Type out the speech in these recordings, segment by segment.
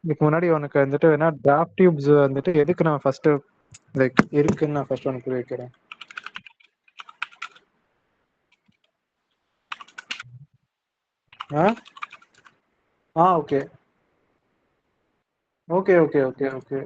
இதுக்கு முன்னாடி உனக்கு வந்துட்டு வேணா டிராஃப்ட் டியூப்ஸ் வந்துட்டு எதுக்கு நான் ஃபர்ஸ்ட் லைக் இருக்குன்னு நான் ஃபர்ஸ்ட் உனக்கு வைக்கிறேன். Okay okay okay okay okay.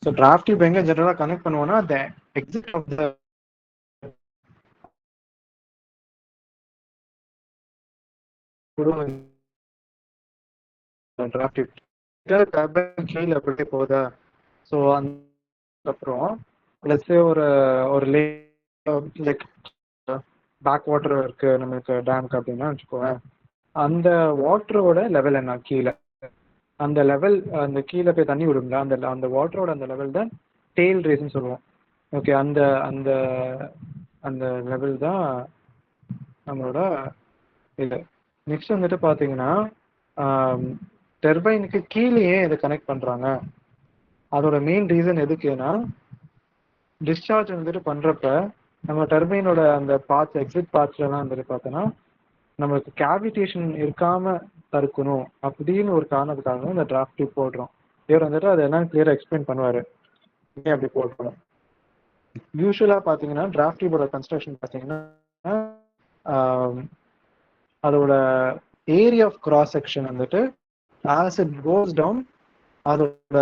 So draft tube எங்க ஜெனரலா கனெக்ட் பண்ணுவோம்னா அந்த exit of the draft tube கீழே அப்படியே போகுதா. ஸோ அதுக்கப்புறம் லெட்ஸ் ஒரு ஒரு லைக் பேக் வாட்டர் இருக்கு நமக்கு டேம்க்கு அப்படின்னா வச்சுக்கோவேன். அந்த வாட்டரோட லெவல் என்ன கீழே, அந்த லெவல் அந்த கீழே போய் தண்ணி விடுங்களா, அந்த அந்த வாட்டரோட அந்த லெவல் தான் டெய்ல் ரேஸ்ன்னு சொல்லுவோம். ஓகே, அந்த அந்த அந்த லெவல் தான் நம்மளோட இது. நெக்ஸ்ட் வந்துட்டு பார்த்தீங்கன்னா டர்பைனுக்கு கீழேயே இதை கனெக்ட் பண்ணுறாங்க. அதோட மெயின் ரீசன் எதுக்குன்னா டிஸ்சார்ஜ் வந்துட்டு பண்ணுறப்ப நம்ம டர்பைனோட அந்த பார்ட்ஸ் எக்ஸிட் பார்ட்ஸ்லாம் வந்துட்டு பார்த்தோன்னா நம்மளுக்கு கேவிடேஷன் இருக்காம தடுக்கணும் அப்படின்னு ஒரு காரணத்துக்காக இந்த டிராஃப்ட் டியூப் போடுறோம். இவர் வந்துட்டு அதை என்ன கிளியராக எக்ஸ்பிளைன் பண்ணுவார் ஏன் அப்படி போடுறோம். யூஸ்வலாக பார்த்தீங்கன்னா டிராஃப்ட் டியூபோட கன்ஸ்ட்ரக்ஷன் பார்த்தீங்கன்னா அதோட ஏரியா ஆஃப் கிராஸ் செக்ஷன் வந்துட்டு ஆஸ் இட் கோஸ் டவுன் அதோட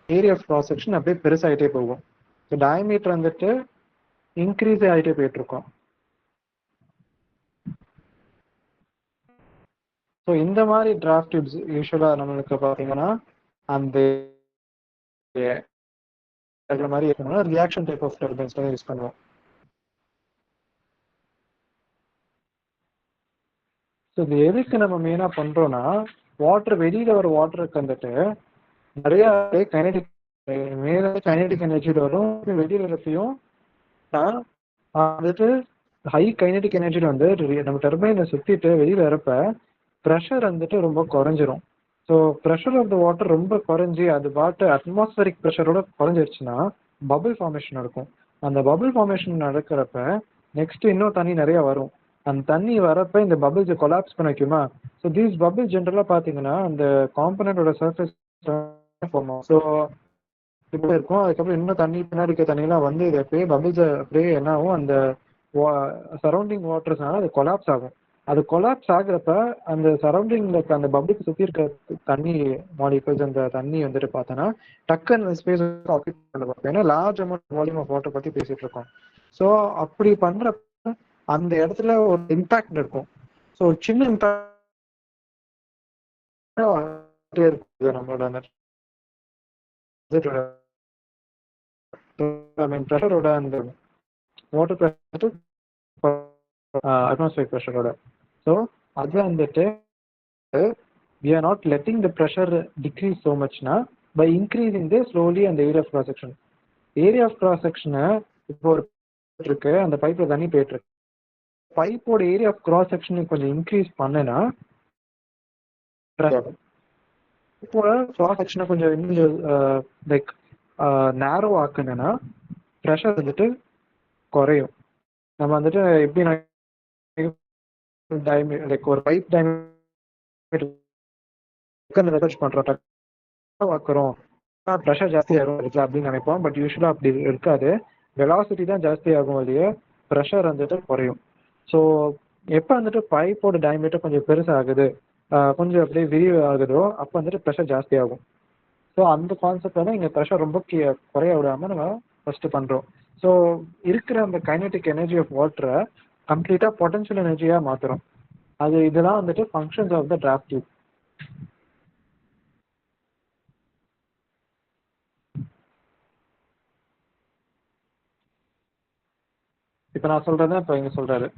ஏரியா ஆஃப் கிராஸ் செக்ஷன் அப்படியே பெருசாகிட்டே போகும். ஸோ டயமீட்டர் வந்துட்டு இன்க்ரீஸ் ஆகிட்டே போயிட்டு இருக்கோம். ஸோ இந்த மாதிரி டிராஃப்ட் டியூப்ஸ் யூஸ்வலாக நம்மளுக்கு பார்த்தீங்கன்னா அந்த மாதிரி இருக்கணும்னா ரியாக்ஷன் டைப் ஆஃப் டர்பைன்ஸ் தான் யூஸ் பண்ணுவோம். ஸோ இது எதுக்கு நம்ம மெயினாக பண்ணுறோன்னா வாட்டர் வெளியில் வர வாட்டருக்கு வந்துட்டு நிறையா கைனடிக் மேலே கைனடிக் எனர்ஜி வரும், வெளியில் வரப்பையும் வந்துட்டு ஹை கைனடிக் எனர்ஜியில் வந்து நம்ம டர்பைனை சுற்றிட்டு வெளியில் வரப்ப ப்ரெஷர் வந்துட்டு ரொம்ப குறைஞ்சிரும். So pressure of the water ரொம்ப குறைஞ்சி அது பாட்டு அட்மாஸ்பரிக் ப்ரெஷரோட குறைஞ்சிருச்சுன்னா பபிள் ஃபார்மேஷன் நடக்கும். அந்த பபிள் ஃபார்மேஷன் நடக்கிறப்ப நெக்ஸ்ட் இன்னும் தண்ணி நிறையா வரும். அந்த தண்ணி வரப்ப இந்த பபிள்ஸை கொலாப்ஸ் பண்ண வைக்குமா. ஸோ தீஸ் பபிள் ஜென்ரலாக பார்த்தீங்கன்னா அந்த காம்பனண்டோட சர்ஃபேஸ் ஃபார்ம். ஸோ இப்படி இருக்கும். அதுக்கப்புறம் இன்னும் தண்ணி பின்னாடி இருக்க தண்ணியெல்லாம் வந்து இது அப்படியே பபிள்ஸ் அப்படியே என்ன ஆகும், அந்த சரௌண்டிங் வாட்டர்ஸ்னால அது கொலாப்ஸ் ஆகும். அது கொலாப்ஸ் ஆகுறப்ப அந்த சரௌண்டிங்ல இருக்க அந்த பபிளுக்கு சுற்றி இருக்க தண்ணி மாலிகுல்ஸ் அந்த தண்ணி வந்துட்டு பார்த்தோன்னா டக்குன்னு ஸ்பேஸ் ஆக்குபை பண்ண பார்ப்போம். ஏன்னா large amount volume of water பற்றி பேசிட்டு இருக்கோம். ஸோ அப்படி பண்ணுறப்ப அந்த இடத்துல ஒரு இம்பாக்ட் இருக்கும். ஸோ சின்ன இம்பாக்ட் நம்மளோட அந்த ப்ரெஷரோட அந்த வாட்டர் ப்ரெஷர் அட்மாஸ்பியர் ப்ரெஷரோட. ஸோ அது வந்துட்டு we are not letting the pressure decrease so much na by increasing the slowly and the area of cross section. Area of cross section இப்போ ஒரு இருக்கு, அந்த பைப்ல தண்ணி போயிட்டு இருக்கு. பைப்போட ஏரியா ஆஃப் கிராஸ் செக்ஷன் கொஞ்சம் இன்க்ரீஸ் பண்ணனா இப்போ கிராஸ் செக்ஷனை கொஞ்சம் இன்னும் லைக் நேரோ ஆக்குனா ப்ரெஷர் வந்துட்டு குறையும். நம்ம வந்துட்டு எப்படி லைக் ஒரு பைப் டயமீட்டர் ரிசர்ச் பண்றோம், பார்க்குறோம் ப்ரெஷர் ஜாஸ்தியாகும் இருக்கு அப்படின்னு நினைப்போம். பட் யூஸ்வலாக அப்படி இருக்காது. வெலாசிட்டி தான் ஜாஸ்தி ஆகும் இல்லையே, ப்ரெஷர் வந்துட்டு குறையும். ஸோ எப்போ வந்துட்டு பைப்போட டயமீட்டர் கொஞ்சம் பெருசாகுது, கொஞ்சம் அப்படியே விரிவு ஆகுதோ, அப்போ வந்துட்டு ப்ரெஷர் ஜாஸ்தி ஆகும். ஸோ அந்த கான்செப்ட் வந்து இங்கே ப்ரெஷர் ரொம்ப குறைய விடாமல் நம்ம ஃபஸ்ட்டு பண்ணுறோம். ஸோ இருக்கிற அந்த கைனடிக் எனர்ஜி ஆஃப் வாட்டரை கம்ப்ளீட்டாக பொட்டன்ஷியல் எனர்ஜியாக மாற்றுறோம். இதெல்லாம் வந்துட்டு functions of the draft tube. இப்போ நான் சொல்றதை இப்போ இங்கே சொல்றாரு.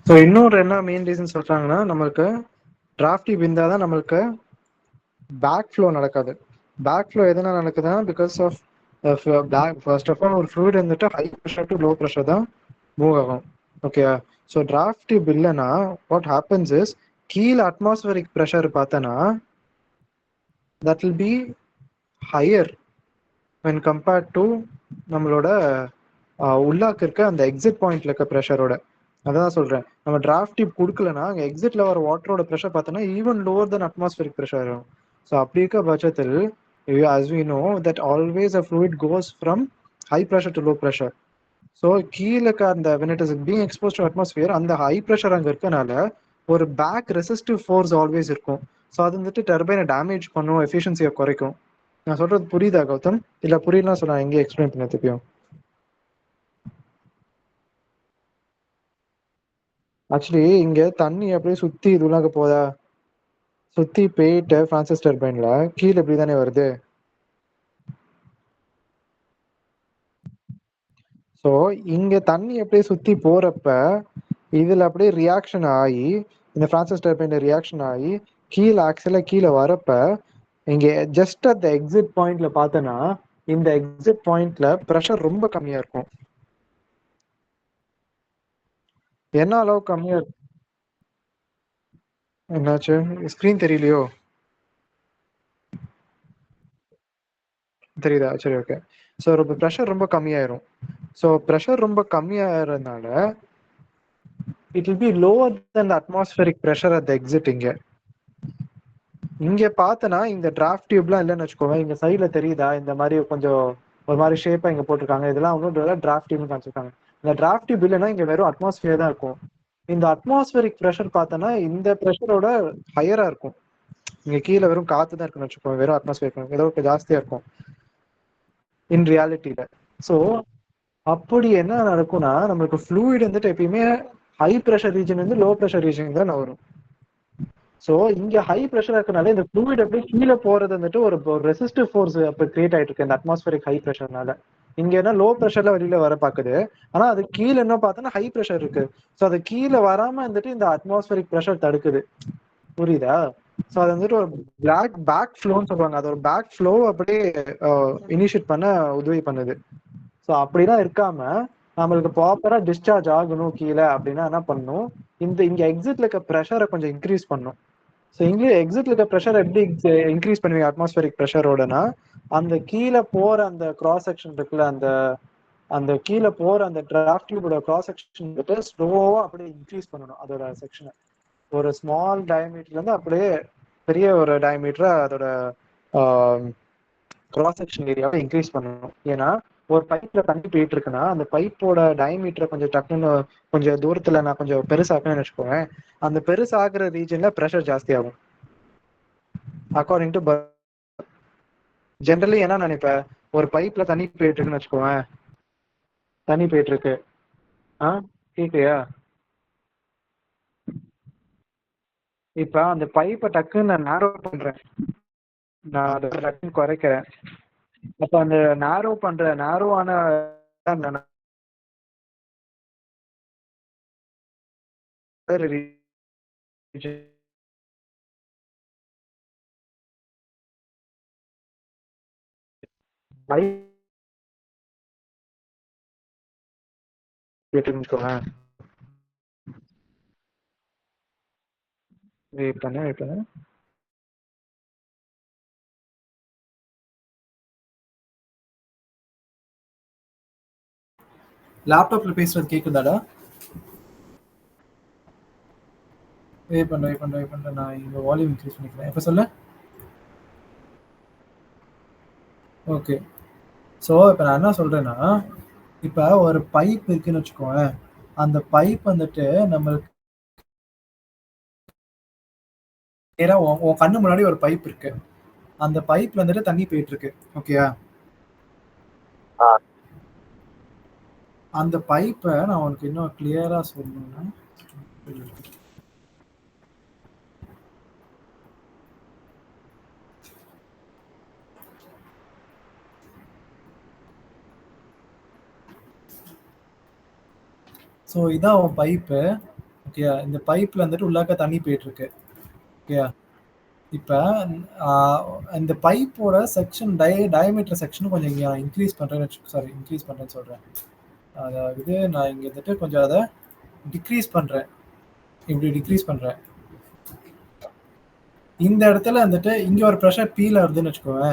ஸோ இன்னொரு என்ன மெயின் ரீசன் சொல்றாங்கன்னா, நம்மளுக்கு டிராஃப்ட் டியூப் இருந்தால் தான் நம்மளுக்கு பேக் ஃப்ளோ நடக்காது. பேக் ஃப்ளோ எதனால் நடக்குதுன்னா, because of first of all ஒரு ஃப்ளூயிட் வந்துட்டு high pressure to low pressure தான் மூவ் ஆகும். ஓகே, ஸோ டிராஃப்ட் டியூப் இல்லைன்னா வாட் ஹேப்பன்ஸ் இஸ், கீழே அட்மாஸ்பரிக் ப்ரெஷர் பார்த்தோன்னா that will be higher when compared to நம்மளோட உள்ளாக்க இருக்க அந்த எக்ஸிட் பாயிண்ட்ல இருக்க ப்ரெஷரோட. அதான் சொல்றேன், நம்ம டிராஃப்ட் டியூப் கொடுக்கலன்னா அங்கே எக்ஸிட்ல வர வாட்டரோட ப்ரெஷர் பார்த்தோன்னா ஈவன் லோவர் தென் அட்மாஸ்பரிக் ப்ரெஷர் ஆகும். ஸோ அப்படி இருக்க பட்சத்தில் as we know that always a fluid goes from high pressure to low pressure. So கீழே அந்த when it is being exposed to atmosphere, அந்த ஹை ப்ரெஷர் அங்கே இருக்கனால ஒரு பேக் ரெசிஸ்டிவ் ஃபோர்ஸ் ஆல்வேஸ் இருக்கும். ஸோ அது வந்துட்டு டர்பைனை டேமேஜ் பண்ணும், எஃபிஷியன்சியை குறைக்கும். நான் சொல்றது புரியுதா கௌதம்? இல்ல புரியலாம் சொல்ல எங்கே எக்ஸ்பிளைன் பண்ண திருப்பியும்? ஆக்சுவலி இங்க தண்ணி அப்படியே சுத்தி இதுலாக போதா, சுத்தி போயிட்டு பிரான்சிஸ் டர்பைன்ல கீழே இப்படி தானே வருது. ஸோ இங்க தண்ணி அப்படியே சுத்தி போறப்ப இதுல அப்படியே ரியாக்ஷன் ஆகி, இந்த பிரான்சிஸ் டர்பைன்ல ரியாக்ஷன் ஆகி கீழே ஆக்சுவலா கீழே வரப்ப இங்க ஜஸ்ட் அந்த எக்ஸிட் பாயிண்ட்ல பார்த்தனா இந்த எக்ஸிட் பாயிண்ட்ல ப்ரெஷர் ரொம்ப கம்மியா இருக்கும். என்ன அளவு கம்மியா? என்னாச்சு, ஸ்கிரீன் தெரியலையோ? தெரியுதா? சரி, ஓகே. ஸோ ரொம்ப ப்ரெஷர் ரொம்ப கம்மியாயிரும். ஸோ ப்ரெஷர் ரொம்ப கம்மியாகிறதுனால it will be lower then the atmospheric pressure at the exit. இங்க பார்த்தனா இந்த டிராஃப்ட் டியூப்லாம் இல்லைன்னு வச்சுக்கோங்க. இங்க சைட்ல தெரியுதா இந்த மாதிரி கொஞ்சம் ஒரு மாதிரி ஷேப்பா இங்க போட்டிருக்காங்க. இதெல்லாம் ஒன்றும் டிராஃப்ட் டியூப்னு காமிச்சிருக்காங்க. இந்த டிராஃப்ட் டியூப் இல்லைன்னா இங்க வெறும் அட்மாஸ்பியர் தான் இருக்கும். இந்த அட்மாஸ்பரிக் ப்ரெஷர் பார்த்தோன்னா இந்த ப்ரெஷரோட ஹையரா இருக்கும். இங்க கீழே வெறும் காத்து தான் இருக்குன்னு வச்சுக்கோங்க, வெறும் அட்மாஸ்பியர் ஏதோ ஜாஸ்தியா இருக்கும் இன் ரியாலிட்டியில. ஸோ அப்படி என்ன நடக்கும்னா, நம்மளுக்கு ஃப்ளூயிட் வந்துட்டு எப்பயுமே ஹை ப்ரெஷர் ரீஜன் வந்து லோ ப்ரெஷர் ரீஜன் தான் வரும். ஸோ இங்க ஹை ப்ரெஷர் இருக்கனால இந்த ஃப்ளூயிட் அப்படியே கீழே போறது வந்துட்டு ஒரு ரெசிஸ்டிவ் ஃபோர்ஸ் அப்போ கிரியேட் ஆயிட்டு இருக்கு இந்த அட்மாஸ்பரிக் ஹை ப்ரெஷர்னால. இங்க என்ன லோ ப்ரெஷர்ல வெளியில வர பாக்குது, ஆனா அது கீழே என்ன பார்த்தோன்னா ஹை ப்ரெஷர் இருக்கு. ஸோ அது கீழே வராம வந்துட்டு இந்த அட்மாஸ்பரிக் ப்ரெஷர் தடுக்குது. புரியுதா? ஸோ அது வந்துட்டு ஒரு பேக் ஃப்ளோன்னு சொல்லுவாங்க. அது ஒரு பேக் ஃப்ளோ அப்படியே இனிஷியேட் பண்ண உதவி பண்ணுது. ஸோ அப்படிலாம் இருக்காம நம்மளுக்கு ப்ராப்பரா டிஸ்சார்ஜ் ஆகணும் கீழே அப்படின்னா என்ன பண்ணணும், இங்க எக்ஸிட்ல இருக்க ப்ரெஷரை கொஞ்சம் இன்க்ரீஸ் பண்ணும். ஸோ இங்கே எக்ஸிட்ல இருக்க ப்ரெஷர் எப்படி இன்க்ரீஸ் பண்ணுவீங்க அட்மாஸ்பரிக் ப்ரெஷரோடனா, அந்த கீழே போற அந்த கிராஸ் செக்ஷன் இருக்குல்ல, அந்த அந்த கீழே போற அந்த டிராஃப்ட் டியூபோட கிராஸ் செக்ஷன் கிட்ட ஸ்லோவா அப்படியே இன்க்ரீஸ் பண்ணணும் அதோட செக்ஷனை. ஒரு ஸ்மால் டயமீட்டர்ல இருந்து அப்படியே பெரிய ஒரு டயமீட்டரா அதோட கிராஸ் செக்ஷன் ஏரியாவை இன்க்ரீஸ் பண்ணணும். ஏன்னா ஒரு பைப்ல தண்ணி போயிட்டு இருக்குன்னா அந்த பைப்போட டயமீட்டரை கொஞ்சம் டக்குன்னு கொஞ்சம் தூரத்துல நான் கொஞ்சம் பெருசாக்குன்னு வச்சுக்கோங்க, அந்த பெருசாகிற ரீஜன்ல ப்ரெஷர் ஜாஸ்தி ஆகும் அக்கார்டிங் டு ஜென்ரலி. என்ன நினைப்பேன், ஒரு பைப்ல தண்ணி போயிட்டு இருக்குன்னு வச்சுக்கோங்க, தண்ணி போயிட்டு இருக்கு, கேக்குறியா? இப்ப அந்த பைப்பை டக்குன்னு நான் நேரோ பண்றேன், நான் அதை டக்குன்னு குறைக்கிறேன். அப்ப அந்த நேரோவான வச்சுக்கோங்க. வெயிட் பண்ணு. லேப்டாப்ல பேசுறது கேக்குதாடா? வெயிட் பண்ண நான் இங்க வால்யூம் இன்க்ரீஸ் பண்ணிக்கிறேன். இப்ப சொல்லு. ஓகே. ஸோ இப்போ நான் என்ன சொல்றேன்னா, இப்போ ஒரு பைப் இருக்குன்னு வச்சுக்கோங்க, அந்த பைப் வந்துட்டு நம்மளுக்கு நேரா உன் கண்ணு முன்னாடி ஒரு பைப் இருக்கு, அந்த பைப்ல வந்துட்டு தண்ணி போயிட்டு இருக்கு. ஓகேயா? அந்த பைப்பை நான் உனக்கு இன்னும் கிளியரா சொல்லணும்னா, ஸோ இதான் உன் பைப்பு. ஓகேயா? இந்த பைப்ல வந்துட்டு உள்ளாக்க தண்ணி போயிட்டு இருக்கு. ஓகேயா? இப்போ இந்த பைப்போட செக்ஷன் டயமீட்டர் செக்ஷன் கொஞ்சம் இங்கே இன்க்ரீஸ் பண்ணுறேன்னு சொல்கிறேன். அதாவது நான் இங்கே வந்துட்டு கொஞ்சம் அதை டிக்ரீஸ் பண்ணுறேன், இப்படி டிக்ரீஸ் பண்ணுறேன். இந்த இடத்துல வந்துட்டு இங்கே ஒரு ப்ரெஷர் பீல வருதுன்னு வச்சுக்கோங்க,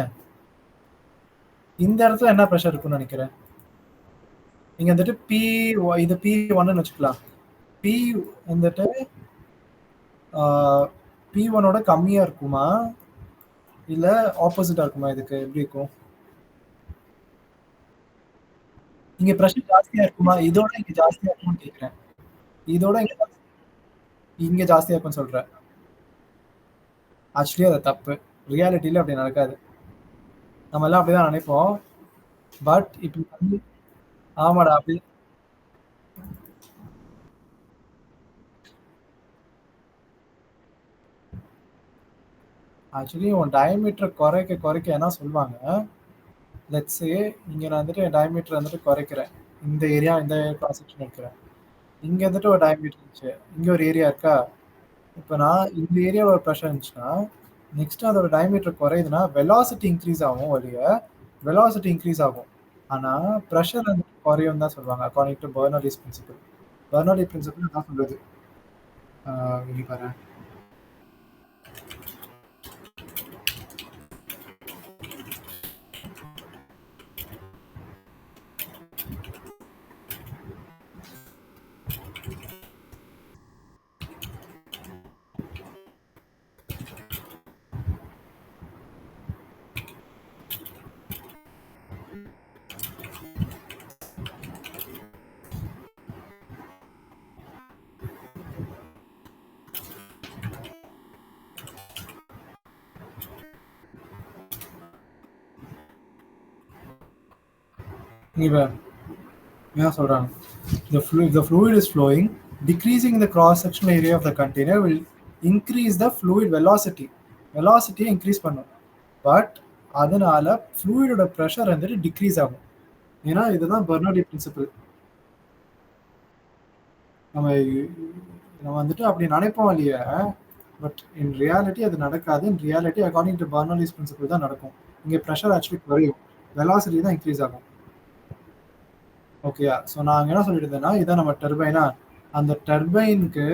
இந்த இடத்துல என்ன ப்ரெஷர் இருக்குன்னு நினைக்கிறேன்? இங்கே வந்துட்டு இது P1ன்னு வச்சுக்கலாம். P வந்துட்டு P1ஓட கம்மியாக இருக்குமா இல்லை ஆப்போசிட்டாக இருக்குமா? இதுக்கு எப்படி இருக்கும்? இங்கே ப்ரெஷர் ஜாஸ்தியாக இருக்குமா? இதோட இங்கே ஜாஸ்தியாக இருக்கும்னு கேட்குறேன். இதோட இங்கே ஜாஸ்தியாக இருக்குன்னு சொல்கிறேன். ஆக்சுவலி அது தப்பு. ரியாலிட்டியில் அப்படி நடக்காது. நம்ம எல்லாம் அப்படிதான் நினைப்போம். பட் இப்போ வந்து ஆமாடா, அப்படி ஆக்சுவலி உன் டயமீட்டர் குறைக்க என்ன சொல்லுவாங்க, லெட்ஸே இங்கே நான் வந்துட்டு என் டயமீட்டர் வந்துட்டு குறைக்கிறேன், இந்த கிராஸ் செக்ஷன் இருக்கிறேன், இங்கே வந்துட்டு ஒரு டயமீட்டர் இருந்துச்சு, இங்கே ஒரு ஏரியா இருக்கா. இப்போ நான் இந்த ஏரியாவில் ஒரு ப்ரெஷர் இருந்துச்சுன்னா நெக்ஸ்ட் அதோட டயமீட்டர் குறையுதுன்னா வெலாசிட்டி இன்க்ரீஸ் ஆகும், வெலாசிட்டி இன்க்ரீஸ் ஆகும். ஆனால் ப்ரெஷர் வந்துட்டு குறையும் தான் சொல்லுவாங்க according to Bernoulli's principle. Bernoulli principle தான் சொல்லுது. இனி பாரு, என்ன சொல்றாங்க, the fluid is flowing, decreasing the cross sectional area of the container will increase the fluid வெலாசிட்டியை இன்க்ரீஸ் பண்ணும். பட் அதனால ஃப்ளூயிடோட ப்ரெஷர் வந்துட்டு டிக்ரீஸ் ஆகும். ஏன்னா இதுதான் பெர்னோலி பிரின்சிபல். நம்ம நம்ம வந்துட்டு அப்படி நினைப்போம் இல்லையா, பட் இன் ரியாலிட்டி அது நடக்காது. In reality according to Bernoulli's principle தான் நடக்கும். இங்கே ப்ரெஷர் ஆக்சுவலி குறையும், வெலாசிட்டி தான் இன்க்ரீஸ் ஆகும். ஓகேயா? ஸோ நான் என்ன சொல்லிட்டு இருந்தேன்னா, இதான் நம்ம டர்பைனா, அந்த டர்பைனுக்கு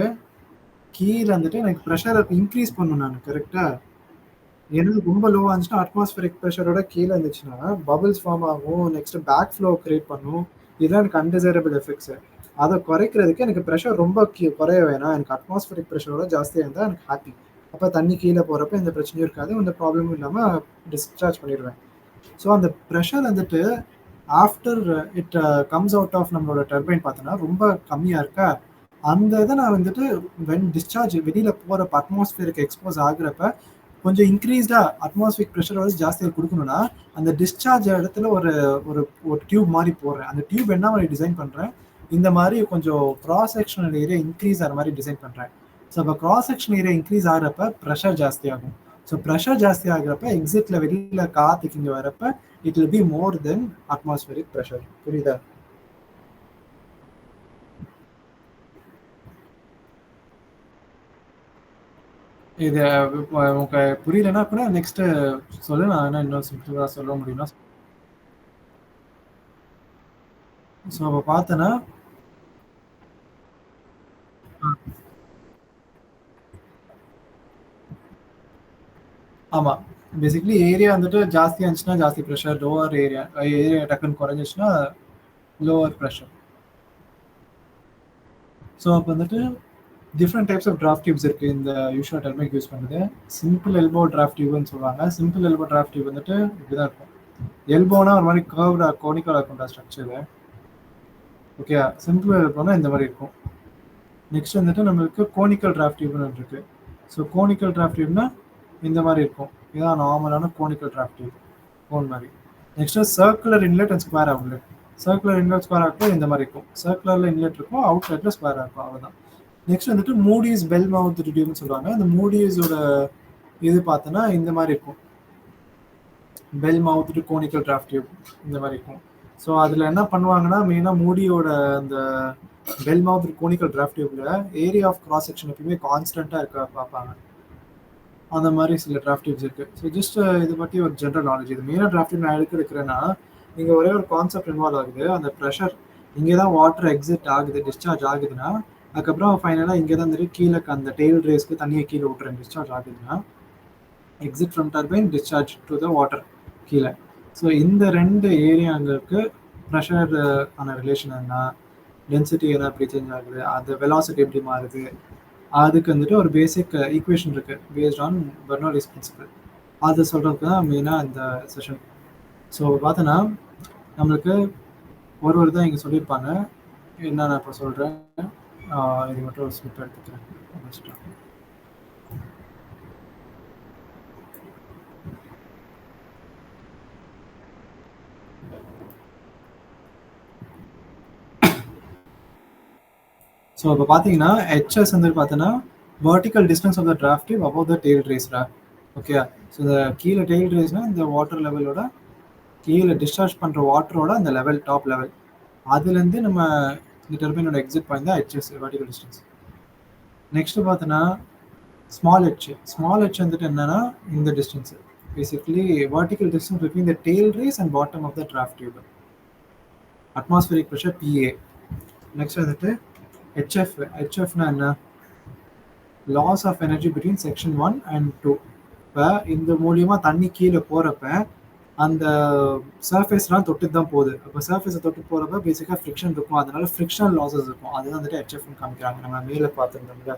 கீழே வந்துட்டு எனக்கு ப்ரெஷரை இன்க்ரீஸ் பண்ணணும் நான், கரெக்டா? எனக்கு ரொம்ப லோவாக இருந்துச்சுன்னா அட்மாஸ்பியரிக் ப்ரெஷரோட கீழே இருந்துச்சுன்னா பபிள்ஸ் ஃபார்ம் ஆகும், நெக்ஸ்ட் பேக் ஃப்ளோ கிரியேட் பண்ணும். இதெல்லாம் எனக்கு அன்டிசைரபிள் எஃபெக்ட்ஸ். அதை குறைக்கிறதுக்கு எனக்கு ப்ரெஷர் ரொம்ப குறைய வேணாம், எனக்கு அட்மாஸ்பியரிக் ப்ரெஷரோட ஜாஸ்தியாக இருந்தால் எனக்கு ஹாப்பி. அப்போ தண்ணி கீழே போகிறப்ப எந்த பிரச்சனையும் இருக்காது, எந்த ப்ராப்ளமும் இல்லாமல் டிஸ்சார்ஜ் பண்ணிடுவேன். ஸோ அந்த ப்ரெஷர் வந்துட்டு after it comes out of நம்மளோட டர்பைன் பார்த்தோன்னா ரொம்ப கம்மியாக இருக்கா, அந்த இதை நான் வந்துட்டு வென் டிஸ்சார்ஜ் வெளியில் போகிறப்ப அட்மாஸ்பியருக்கு எக்ஸ்போஸ் ஆகுறப்ப கொஞ்சம் இன்க்ரீஸ்டாக அட்மாஸ்பியரிக் ப்ரெஷர் வந்து ஜாஸ்தியாக கொடுக்கணும்னா அந்த டிஸ்சார்ஜ் இடத்துல ஒரு ஒரு ஒரு டியூப் மாதிரி போடுறேன். அந்த டியூப் என்ன மாதிரி டிசைன் பண்ணுறேன், இந்த மாதிரி கொஞ்சம் கிராஸ் செக்ஷனல் ஏரியா இன்க்ரீஸ் ஆகிற மாதிரி டிசைன் பண்ணுறேன். ஸோ அப்போ கிராஸ் செக்ஷன் ஏரியா இன்க்ரீஸ் ஆகிறப்ப ப்ரெஷர் ஜாஸ்தி ஆகும். ஸோ ப்ரெஷர் ஜாஸ்தி ஆகிறப்ப எக்ஸிட்டில் வெளியில் காற்றுக்கு இங்கே வரப்ப it will be more then atmospheric pressure. புரியுதா? இது உங்களுக்கு புரியலன்னா கூட நெக்ஸ்ட் சொல்லு, நான் என்ன இன்னும் சிம்பிளாக சொல்ல முடியும்னா. ஸோ அப்போ பார்த்தோன்னா ஆமாம், பேசிக்லி ஏரியா வந்துட்டு ஜாஸ்தியாக இருந்துச்சுன்னா ஜாஸ்தி ப்ரெஷர், லோவர் ஏரியா டக்குன்னு குறைஞ்சிச்சுன்னா லோவர் ப்ரெஷர். ஸோ அப்போ வந்துட்டு different types of draft tubes இருக்குது இந்த யூஷுவல் டர்பைனுக்கு யூஸ் பண்ணுறது. சிம்பிள் எல்போ டிராஃப்ட் டியூப்னு சொல்லுவாங்க. சிம்பிள் எல்போ டிராஃப்ட் டியூப் வந்துட்டு இப்படி தான் இருக்கும். எல்போனா ஒரு மாதிரி கர்வ்டாக கோனிக்கலாக இருக்கும்டா ஸ்ட்ரக்சரு. ஓகே, சிம்பிள் எல்போனா இந்த மாதிரி இருக்கும். நெக்ஸ்ட் வந்துட்டு நம்மளுக்கு கோனிக்கல் டிராஃப்ட் டியூப்னு இருக்குது. ஸோ கோனிக்கல் டிராஃப்ட் டியூப்னா இந்த மாதிரி இருக்கும். இதுதான் நார்மலான கோனிக்கல் டிராஃப்ட் டியூப், கோன் மாதிரி. Next circular inlet and square outlet. Circular inlet square outlet இந்த மாதிரி இருக்கும். சர்க்குலரில் இன்லெட் இருக்கும், அவுட்லெட்டில் ஸ்கொயர் இருக்கும், அவ்வளோதான். நெக்ஸ்ட் வந்துட்டு மூடிஸ் பெல் மவுத் டியூப்னு சொல்லுவாங்க. அந்த மூடிஸோட இது பார்த்தோன்னா இந்த மாதிரி இருக்கும், bell mouth conical draft tube இந்த மாதிரி இருக்கும். ஸோ அதில் என்ன பண்ணுவாங்கன்னா மெயினாக மூடியோட அந்த பெல் மவுத் கோனிக்கல் டிராஃப்ட் டியூப்ல ஏரியா ஆஃப் கிராஸ் செக்ஷன் எப்பயுமே கான்ஸ்டண்ட்டாக இருக்க பார்ப்பாங்க. அந்த மாதிரி சில டிராஃப்ட் டியூப்ஸ் இருக்குது. ஸோ ஜஸ்ட் இதை பற்றி ஒரு ஜென்ரல் நாலேஜ். இது மெயினாக டிராஃப்ட் டியூப் நான் எடுக்கிறேன்னா இங்கே ஒரே ஒரு கான்செப்ட் இன்வால்வ் ஆகுது. அந்த ப்ரெஷர் இங்கே தான் வாட்டர் எக்ஸிட் ஆகுது, டிஸ்சார்ஜ் ஆகுதுன்னா அதுக்கப்புறம் ஃபைனலாக இங்கே தான் வந்துட்டு கீழே அந்த டெய்ல் ரேஸ்க்கு தண்ணியை கீழே விட்டுறேன். டிஸ்சார்ஜ் ஆகுதுன்னா exit from turbine, discharge to the water கீழே. ஸோ இந்த ரெண்டு ஏரியாங்களுக்கு ப்ரெஷர் ஆன ரிலேஷன் என்ன, டென்சிட்டி என்ன எப்படி சேஞ்ச் ஆகுது, அது வெலாசிட்டி எப்படி மாறுது, அதுக்கு வந்துட்டு ஒரு பேசிக் ஈக்குவேஷன் இருக்குது பேஸ்ட் ஆன் பெர்னோலிஸ் பிரின்சிபல். அது சொல்கிறதுக்கு தான் மெயினாக இந்த செஷன். ஸோ பார்த்தோன்னா நம்மளுக்கு ஒரு தான் இங்கே சொல்லியிருப்பாங்க. என்ன நான் இப்போ சொல்கிறேன், இது மட்டும் ஒரு ஸ்லிப் எடுத்துக்கிறேன். ஸோ இப்போ பார்த்தீங்கன்னா ஹெச்எஸ் வந்து பார்த்தோன்னா vertical distance of the draft tube above the tail ரேஸ்டா. ஓகே, ஸோ இந்த கீழே டெய்ல் ரேஸ்னால் இந்த வாட்டர் லெவலோட கீழே டிஸ்சார்ஜ் பண்ணுற வாட்டரோட அந்த லெவல், டாப் லெவல், அதுலேருந்து நம்ம இந்த டர்பைனோட எக்ஸிட் பாயிண்ட் தான் ஹெச்எஸ், வெர்டிக்கல் டிஸ்டன்ஸ். நெக்ஸ்ட் பார்த்தோன்னா ஸ்மால் ஹெச் வந்துட்டு என்னன்னா இந்த distance, basically vertical distance between the tail race and bottom of the draft tube, atmospheric pressure PA. Next வந்துட்டு ஹெச்எஃப்னா என்ன, loss of energy between section 1 and 2. இப்போ இந்த மூலியமாக தண்ணி கீழே போகிறப்ப அந்த சர்ஃபேஸ்லாம் தொட்டு தான் போகுது. அப்போ சர்ஃபேஸை தொட்டு போகிறப்ப பேசிக்காக ஃப்ரிக்ஷன் இருக்கும், அதனால ஃப்ரிக்ஷனல் லாஸஸ் இருக்கும். அதுதான் வந்துட்டு ஹெச்எஃப்னு காமிக்கிறாங்க. நம்ம மேலே பார்த்துருந்தோம்ல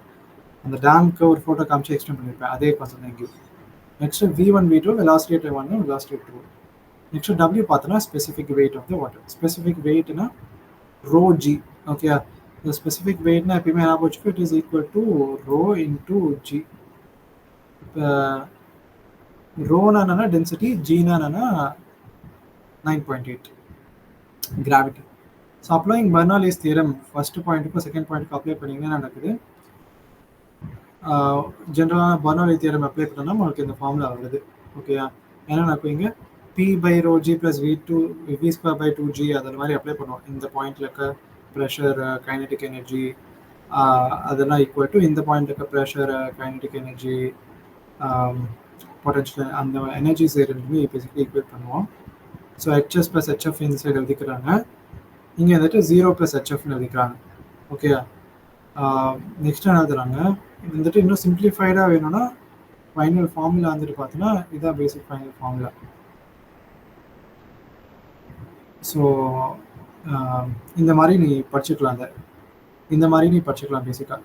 அந்த டேம்க்கு ஒரு ஃபோட்டோ காமிச்சு எக்ஸ்பிளைன் பண்ணியிருப்பேன், அதே கான்செப்ட் தான் இங்கே. Next V1 V2 velocity 1 velocity 2. Next W பார்த்தோன்னா specific weight of the water. Specific வெயிட்னா ρg. Okay, the specific weight na எப்பயுமே ஞாபகம் வச்சுக்கோ, it is equal to rho into g. rho na என்னன்னா டென்சிட்டி, g na என்னன்னா 9.8 gravity. So applying Bernoulli's theorem first பாயிண்ட்டுக்கும் second பாயிண்ட்டுக்கும் apply பண்ணிங்கன்னா நடக்குது. ஜென்ரலான பர்னோலி தியரம் அப்ளை பண்ணோம்னா உங்களுக்கு இந்த ஃபார்முலா வருது. ஓகேயா? ஏன்னா நான் இப்போ இங்கே p by rho g plus v square by 2g அது மாதிரி அப்ளை பண்ணுவோம். இந்த பாயிண்ட்ல இருக்க ப்ரெஷர், கைனடிக் எனர்ஜி அதெல்லாம் ஈக்குவல் டு இந்த பாயிண்ட் இருக்க ப்ரெஷர், கைனடிக் எனர்ஜி, பொட்டன்ஷியல், அந்த எனர்ஜிஸ் ரெண்டுமே பேசிக்கலி ஈக்குவேட் பண்ணுவோம். ஸோ ஹெச்எஸ் ப்ளஸ் ஹெச்எஃப் இந்த சைடு எழுதிக்கிறாங்க. இங்கே வந்துட்டு 0 ப்ளஸ் ஹெச்எஃப்னு எழுதிக்கிறாங்க. ஓகேயா? நெக்ஸ்ட் என்ன எழுதுறாங்க, இது வந்துட்டு இன்னும் சிம்பிளிஃபைடாக வேணும்னா ஃபைனல் ஃபார்முலா வந்துட்டு பார்த்தீங்கன்னா இதுதான் பேசிக் ஃபைனல் ஃபார்முலா. ஸோ இந்த மாதிரி நீ படிச்சுக்கலாம். இந்த மாதிரி நீ படிச்சுக்கலாம் பேசிக்காக.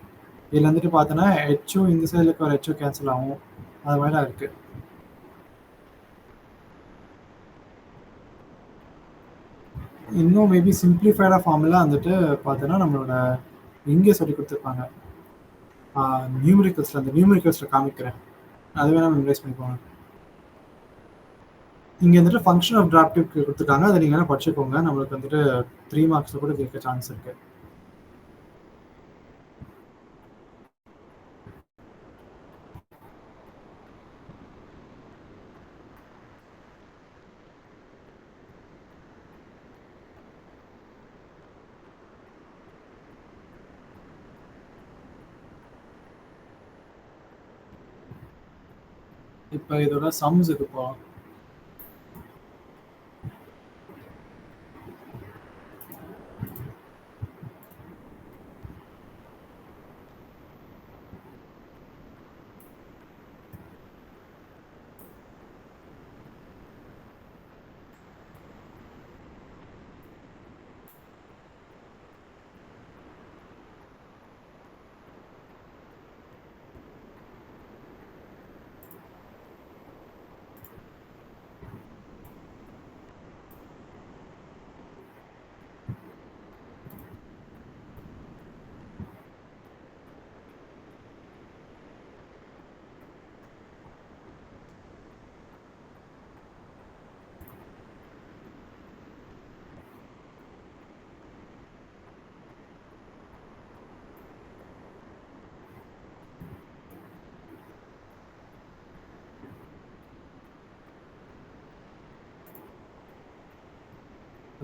இதில் வந்துட்டு பார்த்தோன்னா ஹெச்சும் இந்த சைடில் இருக்க ஒரு ஹெச்சும் கேன்சல் ஆகும். அது மாதிரிலாம் இருக்குது. இன்னும் மேபி சிம்பிளிஃபைடாக ஃபார்முலா வந்துட்டு பார்த்தோன்னா நம்மளோட இங்கே சொல்லி கொடுத்துருப்பாங்க நியூமரிக்கல்ஸில். அந்த நியூமரிக்கல்ஸில் காமிக்கிறேன், அது வேணால் மெமரைஸ் பண்ணிக்கோங்க. இங்கே வந்துட்டு ஃபங்க்ஷன் ஆஃப் டிராஃப்டிவ் கொடுத்துருக்காங்க, அதை நீங்கள் வேணால் படிச்சுக்கோங்க. நம்மளுக்கு வந்துட்டு 3 மார்க்ஸில் கூட கேட்க சான்ஸ் இருக்குது. இப்போ இதோட சம்ஸ் இருக்குப்பா.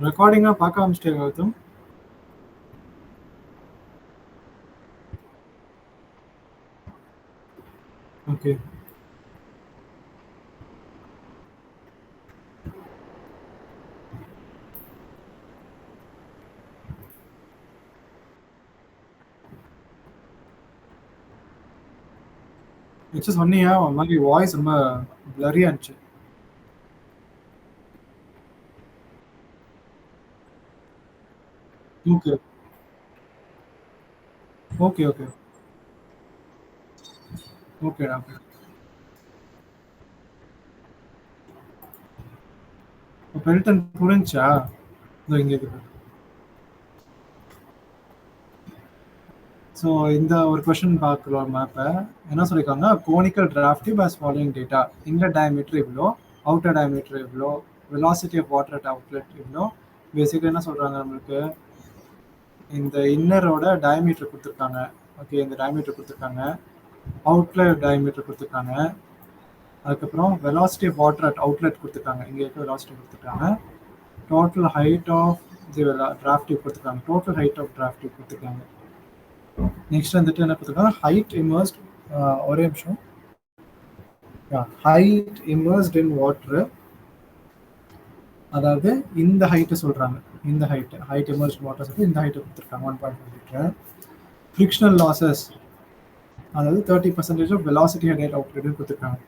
ரெக்கார்டிங்காக பார்க்க ஆரம்பிச்சிட்டேன் கௌதம். ஓகே, வச்சு சொன்னியா ஒரு மாதிரி வாய்ஸ் ரொம்ப பிளரியா இருந்துச்சு. ஓகே ஓகே ஓகே ஓகேடா. ஓகே, பெல்டன் புரிஞ்சா இங்கே இருக்கு. ஸோ இந்த ஒரு கொஷின் பார்க்குறோம். மேப்பை என்ன சொல்லியிருக்காங்க, conical draft tube as following data. Inner diameter இவ்வளோ, அவுட்டர் டயமீட்டர் இவ்வளோ, velocity of water at outlet இவ்வளோ. பேசிக்காக என்ன சொல்கிறாங்க, நம்மளுக்கு இந்த இன்னரோட டயமீட்டர் கொடுத்துருக்காங்க. ஓகே, இந்த டயமீட்டர் கொடுத்துருக்காங்க, அவுட்லெட் டயமீட்டர் கொடுத்துருக்காங்க, அதுக்கப்புறம் velocity of water at outlet கொடுத்துருக்காங்க, இங்கே இருக்க வெலாசிட்டி கொடுத்துருக்காங்க, total height of the draft tube கொடுத்துருக்காங்க, டோட்டல் ஹைட் ஆஃப் டிராஃப்டிவ் கொடுத்துருக்காங்க. நெக்ஸ்ட் வந்துட்டு என்ன கொடுத்துருக்காங்க, ஹைட் இமர்ஸ்ட், ஒரே நிமிஷம், ஹைட் இமர்ஸ்ட் இன் வாட்டர், அதாவது இந்த ஹைட்டை சொல்கிறாங்க, இந்த ஹைட் இமர்ஸ்ட் வாட்டர் சொல்லி இந்த ஹைட்டை கொடுத்துருக்காங்க 1.5 மீட்டர். ஃப்ரிக்ஷனல் லாசஸ், அதாவது 30% ஆஃப் வெலாசிட்டி ஹெட் அவுட்லெட்னு கொடுத்துருக்காங்க.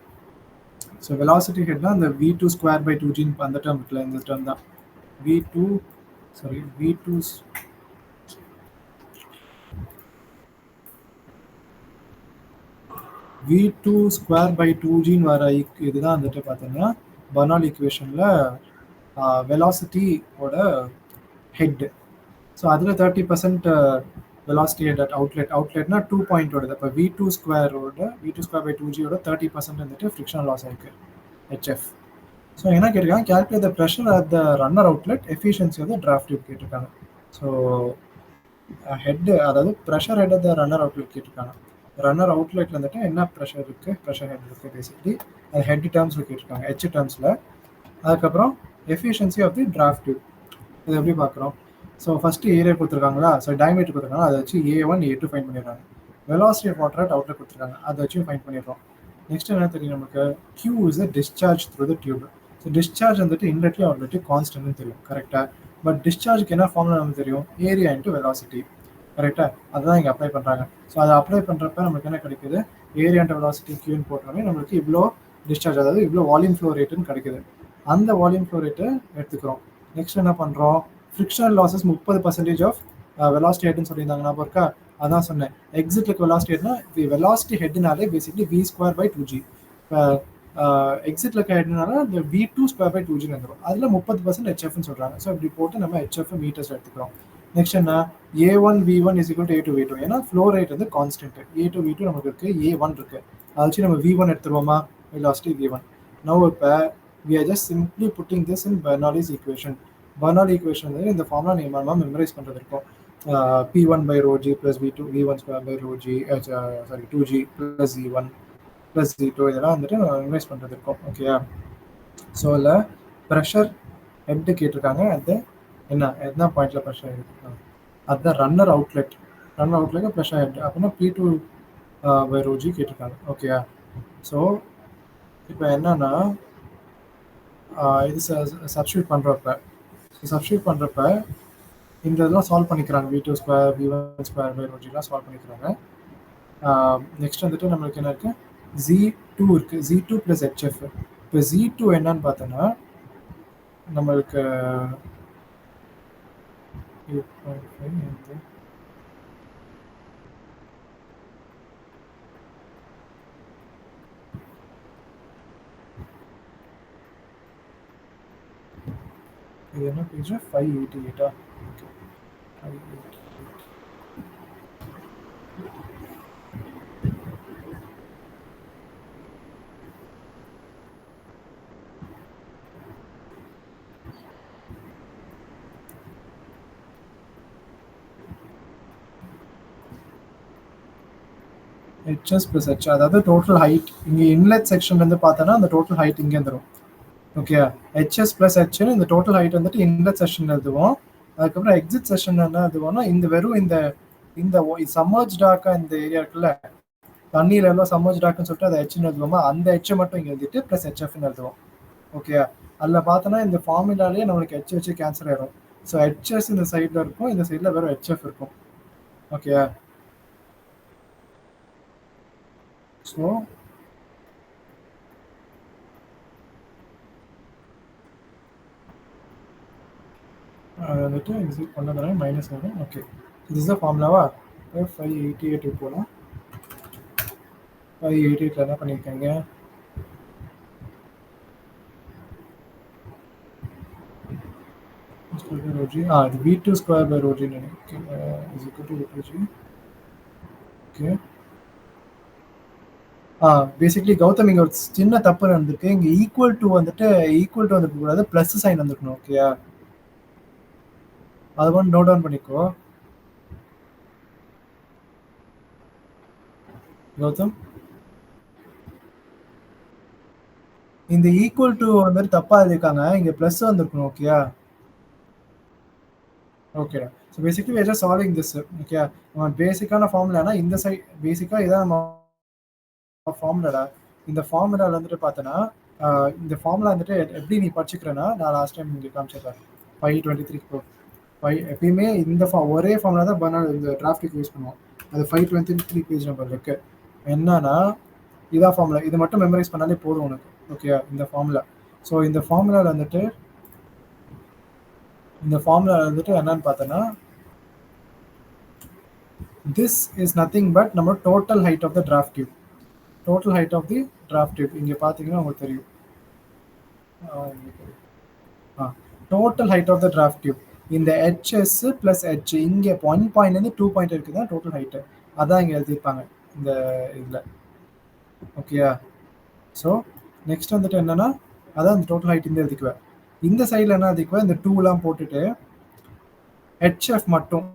ஸோ வெலாசிட்டி ஹெட்னா அந்த v2 ஸ்கொயர் பை 2g அந்த டேர்ம் இருக்குல்ல, இந்த டேர்ம் தான் v2 ஸ்கொயர் பை 2g வர இதுதான் வந்துட்டு பார்த்தீங்கன்னா பர்னாலி ஈக்குவேஷனில் வெலாசிட்டியோட ஹெட். ஸோ அதில் 30% வெலாசிட்டி ஹெட் அட் அவுட்லெட்னா 2 பாயிண்ட் வருது. அப்போ v2 ஸ்கொயர் பை 2gயோட 30% வந்துட்டு ஃப்ரிக்ஷனல் லாஸ் ஆயிருக்கு, ஹெச்எஃப். ஸோ என்ன கேட்டிருக்காங்க, calculate the pressure at the runner outlet, efficiency of the draft tube கேட்டிருக்காங்க. ஸோ ஹெட், அதாவது pressure head at the runner outlet கேட்டிருக்காங்க. ரன்னர் அவுட்லெட்ல வந்துட்டு என்ன ப்ரெஷர் இருக்கு, ப்ரெஷர் ஹெட் இருக்கு பேசிக்கலி. அது ஹெட் டேர்ம்ஸ்ல கேட்டிருக்காங்க, ஹெச் டேர்ம்ஸ்ல. அதுக்கப்புறம் efficiency of the draft tube. இது எப்படி பார்க்குறோம்? ஸோ ஃபஸ்ட்டு ஏரியா கொடுத்துருக்காங்களா, ஸோ டயமீட்டர் கொடுத்துருக்காங்க, அதை வச்சு A1 A2 ஃபைன் பண்ணிடுறாங்க. Velocity of water at outlet கொடுத்துருக்காங்க, அதை வச்சு ஃபைன் பண்ணிடுறோம். நெக்ஸ்ட் என்ன தெரியும் நமக்கு? Q is a discharge through the tube. So discharge வந்துட்டு இன்லெட்லி அவுட்லெட்லி கான்ஸ்டன்ட்னு தெரியும், கரெக்டாக. பட் டிஸ்சார்ஜுக்கு என்ன ஃபார்முலா நமக்கு தெரியும்? ஏரியா இன்ட்டு வெலாசிட்டி, கரெக்டாக. அதுதான் இங்கே அப்ளை பண்ணுறாங்க. ஸோ அதை அப்ளை பண்ணுறப்ப நமக்கு என்ன கிடைக்குது? ஏரியா இன்ட்டு வெலாசிட்டி கியூன்னு போட்டோன்னே நம்மளுக்கு இவ்வளோ டிஸ்சார்ஜ், அதாவது இவ்வளோ வால்யூம் ஃப்ளோ ரேட்டுன்னு கிடைக்குது. அந்த வால்யூம் ஃப்ளோ ரேட்டை எடுத்துக்கிறோம். நெக்ஸ்ட் என்ன பண்ணுறோம்? ஃப்ரிக்ஷனல் லாஸஸ் 30% ஆஃப் வெலாசிட்டி ஹெட்னு சொல்லியிருந்தாங்க, நான் இருக்கா? அதான் சொன்னேன். எக்ஸிட்லுக்கு வெலாசிட்டி ஹெட்னா வெலாசிட்டி ஹெட்னாலே பேசிக்லி v²/2g. எக்ஸிட்ல இருக்க ஹெட்னால இந்த v2²/2g வந்துடும். அதில் 30% HFன்னு சொல்கிறாங்க. ஸோ இப்படி போட்டு நம்ம HF மீட்டர்ஸ் எடுத்துக்கிறோம். நெக்ஸ்ட் என்ன? A1 V1 is equal to A2 V2. ஏன்னா ஃப்ளோ ரேட் வந்து கான்ஸ்டன்ட். A2 V2 நமக்கு இருக்குது, A1 இருக்குது. அதை வச்சு நம்ம V1 எடுத்துருவோமா? Velocity V1. நவ் இப்போ we are just simply putting this in Bernoulli's equation. Bernoulli equation வந்து இந்த ஃபார்முலா நீங்கள் மெமரைஸ் பண்ணுறது இருக்கும். P1 by rho g plus V1 square by rho g, 2g plus Z1 plus Z2, இதெல்லாம் வந்துட்டு memorise பண்ணுறது இருக்கும். ஓகேயா? ஸோ இல்லை ப்ரெஷர் ஹெட்டு கேட்டிருக்காங்க. அது என்ன பாயிண்ட்ல ப்ரெஷர் எடுத்துருக்காங்க? அதுதான் runner outlet. Runner outlet pressure head அப்படின்னா P2 by rho g கேட்டிருக்காங்க. ஓகேயா? ஸோ இப்போ என்னன்னா இது சப்ஸ்டியூட் பண்ணுறப்ப இந்த இதெல்லாம் சால்வ் பண்ணிக்கிறாங்க. V2 square V1 square by ரோஜிலாம் சால்வ் பண்ணிக்கிறாங்க. நெக்ஸ்ட் வந்துட்டு நம்மளுக்கு என்ன இருக்குது? Z2 இருக்குது, Z2 ப்ளஸ் HF. இப்போ Z2 என்னன்னு பார்த்தோன்னா நம்மளுக்கு 8.5 இது என்ன page? 588. Okay, 588. HS plus H, அதாவது டோட்டல் ஹைட். இங்கே இன்லெட் செக்ஷன்லேருந்து பார்த்தோன்னா அந்த டோட்டல் ஹைட் இங்கே வந்துடும். ஓகே, HS ப்ளஸ் Hன்னு இந்த டோட்டல் ஹைட் வந்துட்டு இன்லெட் செஷன் எழுதுவோம். அதுக்கப்புறம் எக்ஸிட் செஷன் என்ன எழுதுவோம்னா இந்த வெறும் இந்த சம்மர்ஜ்டாக்கா இந்த ஏரியா இருக்குல்ல, தண்ணியில எல்லாம் சம்மர்ஜ்டாக்குன்னு சொல்லிட்டு அதை ஹெச்னு எழுதுவோமா, அந்த ஹெச்சை மட்டும் இங்கே எழுதிட்டு ப்ளஸ் HFன்னு எழுதுவோம். ஓகே, அதில் பார்த்தோன்னா இந்த ஃபார்முலாலேயே நம்மளுக்கு ஹெச் வச்சு கேன்சல் ஆயிடும். ஸோ HS இந்த சைடில் இருக்கும், இந்த சைடில் வெறும் HF இருக்கும். ஓகே, ஸோ அது வந்துட்டு எக்ஸிட் பண்ணதுனால மைனஸ் ஆகும். ஓகே, இது தான் ஃபார்முலாவா? 588 போகலாம். 588 என்ன பண்ணியிருக்காங்க? இது V2 square by rho g is equal to V2G. Okay, basically Gautam இங்கே ஒரு சின்ன தப்பு நடந்திருக்கு. இங்கே ஈக்குவல் டு வந்துட்டு வந்துருக்க கூடாது, ப்ளஸ் சைன் வந்துருக்கணும். ஓகேயா? அது மட்டும் நோட் டவுன் பண்ணிக்கோ கௌதம். இந்த ஈக்குவல் டு வந்துட்டு தப்பா எழுதிருக்காங்க, இங்க பிளஸ் வந்திருக்கணும். ஓகேயா? Okay, so basically we are just solving this. Okay, நம்ம பேசிக்கான ஃபார்முலானா இந்த சைட் பேசிக்காக இதான் நம்ம ஃபார்முலா. இந்த ஃபார்முலாவில் வந்துட்டு பார்த்தோன்னா இந்த ஃபார்முலா வந்துட்டு எப்படி நீ படிச்சுக்கிறேன்னா, நான் லாஸ்ட் டைம் இங்கே காமிச்சிருக்கேன் 523 எப்பயுமே இந்த ஒரே ஃபார்முலா தான் பண்ணால் இந்த டிராஃப்டிக் யூஸ் பண்ணுவோம். அது 523 பேஜ் நம்பர் இருக்கு. என்னன்னா இதான் ஃபார்முலா, இது மட்டும் மெமரைஸ் பண்ணாலே போதும் உனக்கு. ஓகே, இந்த ஃபார்முலா. ஸோ இந்த ஃபார்முலாவில் வந்துட்டு என்னன்னு பார்த்தோன்னா this is nothing but நம்ம total height of the draft tube. Total height of the draft tube இங்கே பார்த்தீங்கன்னா உங்களுக்கு தெரியும். Total height of the draft tube இந்த HS ப்ளஸ் H இங்கே 1 பாயிண்ட்லேருந்து 2 பாயிண்ட் இருக்குது தான் டோட்டல் ஹைட்டு. அதான் இங்கே எழுதியிருப்பாங்க இந்த இதில். ஓகேயா? ஸோ நெக்ஸ்ட் வந்துட்டு என்னன்னா அதான் இந்த டோட்டல் ஹைட் இந்த எழுதிக்குவேன். இந்த சைடில் என்ன எழுதிக்குவேன், இந்த 2லாம் போட்டுட்டு HF மட்டும்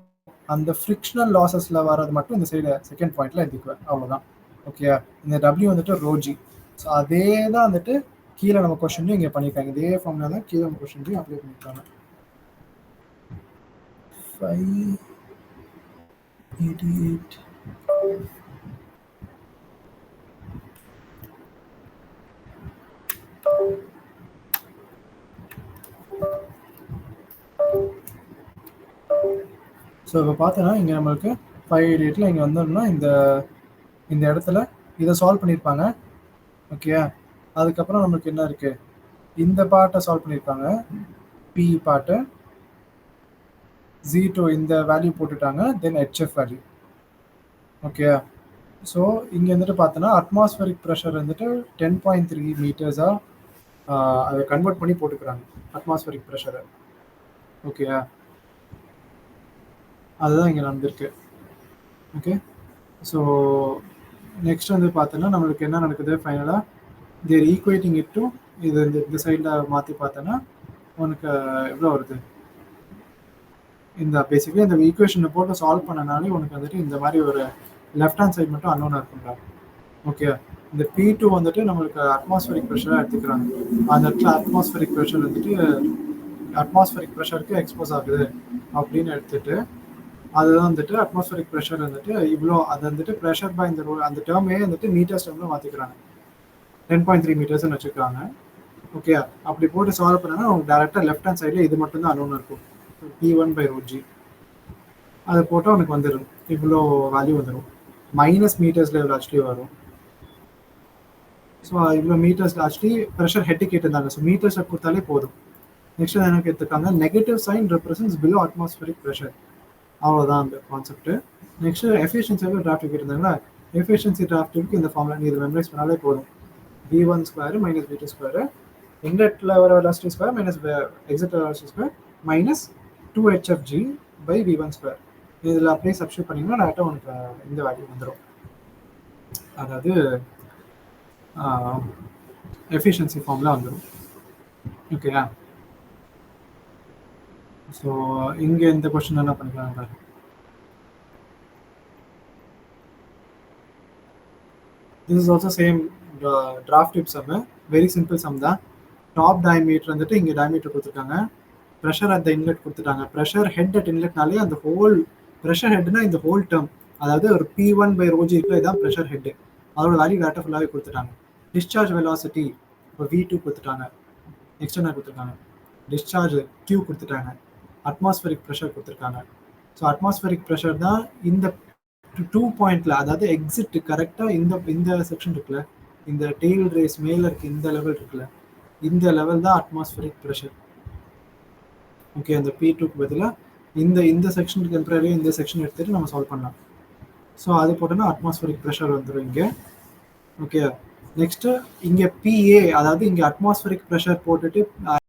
அந்த ஃப்ரிக்ஷனல் லாசஸ்ல வர்றது மட்டும் இந்த சைடு செகண்ட் பாயிண்ட்ல எழுதிக்குவேன், அவ்வளவுதான். ஓகே, இந்த W வந்துட்டு ரோஜி. ஸோ அதே தான் வந்துட்டு கீழே நம்ம கொஸ்டின்லையும் இங்கே பண்ணியிருக்காங்க. இதே ஃபார்ம்ல தான் கீழே நம்ம கொஸ்டின்லையும் அப்ளை பண்ணியிருக்காங்க. 588. ஸோ இப்போ பார்த்தோன்னா இங்கே நம்மளுக்கு 588ல் இங்கே வந்தோம்னா இந்த இடத்துல இதை சால்வ் பண்ணியிருப்பாங்க. ஓகே, அதுக்கப்புறம் நம்மளுக்கு என்ன இருக்கு, இந்த பார்ட்டை சால்வ் பண்ணியிருப்பாங்க, பி பார்ட்டு, Z2 இந்த வேல்யூ போட்டுட்டாங்க, தென் HF வேல்யூ. ஓகே, ஸோ இங்கே வந்துட்டு பார்த்தோன்னா அட்மாஸ்பரிக் ப்ரெஷர் வந்துட்டு 10.3 மீட்டர்ஸாக அதை கன்வெர்ட் பண்ணி போட்டுக்கிறாங்க அட்மாஸ்பரிக் ப்ரெஷரை. ஓகே, அதுதான் இங்கே நடந்திருக்கு. ஓகே, ஸோ நெக்ஸ்ட் வந்து பார்த்தோன்னா நம்மளுக்கு என்ன நடக்குது ஃபைனலாக, தேர் ஈக்குவேட்டிங் இட் டு இது இந்த சைடில் மாற்றி பார்த்தோன்னா உனக்கு எவ்வளோ வருது, இந்த பேசிக்கலி இந்த ஈக்குவேஷனை போட்டு சால்வ் பண்ணனாலே உனக்கு வந்துட்டு இந்த மாதிரி ஒரு லெஃப்ட் ஹேண்ட் சைடு மட்டும் அன்னோனாக இருக்கும்டா. ஓகே, இந்த P2 வந்துட்டு நம்மளுக்கு அட்மாஸ்பரிக் ப்ரெஷராக எடுத்துக்கிறாங்க. அந்த இடத்துல அட்மாஸ்பரிக் ப்ரெஷர் வந்துட்டு அட்மாஸ்பரிக் ப்ரெஷருக்கு எக்ஸ்போஸ் ஆகுது அப்படின்னு எடுத்துட்டு அதுதான் வந்துட்டு அட்மாஸ்பரிக் ப்ரெஷர் வந்துட்டு இவ்வளோ, அது வந்துட்டு ப்ரெஷர் பை இந்த அந்த டேர்மே வந்துட்டு மீட்டர்ஸ் டேர்மில் மாற்றிக்கிறாங்க, 10.3 மீட்டர்ஸ்ன்னு வச்சுக்கிறாங்க. ஓகே, அப்படி போட்டு சால்வ் பண்ணனா உங்களுக்கு டேரெக்டாக லெஃப்ட் ஹேண்ட் சைடில் இது மட்டும் தான் அன்னோன் இருக்கும், P1/ρg. அதை போட்டால் உனக்கு வந்துடும், இவ்வளோ வேல்யூ வந்துடும், மைனஸ் மீட்டர்ஸில் இவ்வளோ ஆக்சுவலி வரும். ஸோ இவ்வளோ மீட்டர்ஸில் ஆக்சுவலி ப்ரெஷர் ஹெட்டு கேட்டிருந்தாங்க, ஸோ மீட்டர்ஸில் கொடுத்தாலே போதும். நெக்ஸ்ட் எனக்கு எடுத்துக்காங்க, negative sign represents below atmospheric pressure, அவ்வளோதான் அந்த கான்செப்ட். நெக்ஸ்ட் எஃபிஷியன்சி டிராஃப்ட் கேட்டிருந்தாங்களா, எஃபிஷியன்சி டிராஃப்ட்டுக்கு இந்த ஃபார்முலா நீ இதை மெமரைஸ் பண்ணாலே போதும், V1 square minus V2 square, இன்லெட்டில் வர velocity square minus exit velocity square minus 2HFG by V1 square. இதில் அப்படியே சப்ஸ்டியூட் பண்ணிங்கன்னா டேரெக்டாக உனக்கு இந்த வேல்யூ வந்துடும், அதாவது எஃபிஷியன்சி ஃபார்முலா வந்துடும். ஓகேயா, ஸோ இங்கே இந்த கொஸ்டின் என்ன பண்ணிக்கலாங்க, this is also same draft tube sum, very simple sum தான். டாப் டயமீட்டர் வந்துட்டு இங்கே டயமீட்டர் கொடுத்துருக்காங்க, ப்ரெஷர் அட் த இன்லெட் கொடுத்துட்டாங்க, ப்ரெஷர் ஹெட் அட் இன்லெட்னாலே அந்த ஹோல் ப்ரெஷர் ஹெட்னா இந்த ஹோல் டேர்ம், அதாவது ஒரு P1/ρg இருக்குல்ல, இதான் ப்ரெஷர் ஹெட்டு, அதோட வேல்யூ டேட்டா ஃபுல்லாகவே கொடுத்துட்டாங்க. டிஸ்சார்ஜ் வெலாசிட்டி இப்போ V2 கொடுத்துட்டாங்க, நெக்ஸ்ட் என்ன கொடுத்துருக்காங்க, டிஸ்சார்ஜ் Q கொடுத்துட்டாங்க, அட்மாஸ்பரிக் ப்ரெஷர் கொடுத்துருக்காங்க. ஸோ அட்மாஸ்பரிக் ப்ரெஷர் தான் இந்த 2 பாயிண்ட்ல, அதாவது எக்ஸிட் கரெக்டாக இந்த செக்ஷன் இருக்குல்ல, இந்த டெயில் ரேஸ் மேலே இருக்கு, இந்த லெவல் இருக்குல்ல, இந்த லெவல் தான் அட்மாஸ்பரிக் ப்ரெஷர். ஓகே, அந்த P2க்கு பதிலாக இந்த செக்ஷன் டெம்பரரி இந்த செக்ஷன் எடுத்துகிட்டு நம்ம சால்வ் பண்ணலாம். ஸோ அது போட்டோன்னா அட்மாஸ்பரிக் ப்ரெஷர் வந்துடும் இங்கே. ஓகே, நெக்ஸ்ட்டு இங்கே PA, அதாவது இங்கே அட்மாஸ்பரிக் ப்ரெஷர் போட்டுட்டு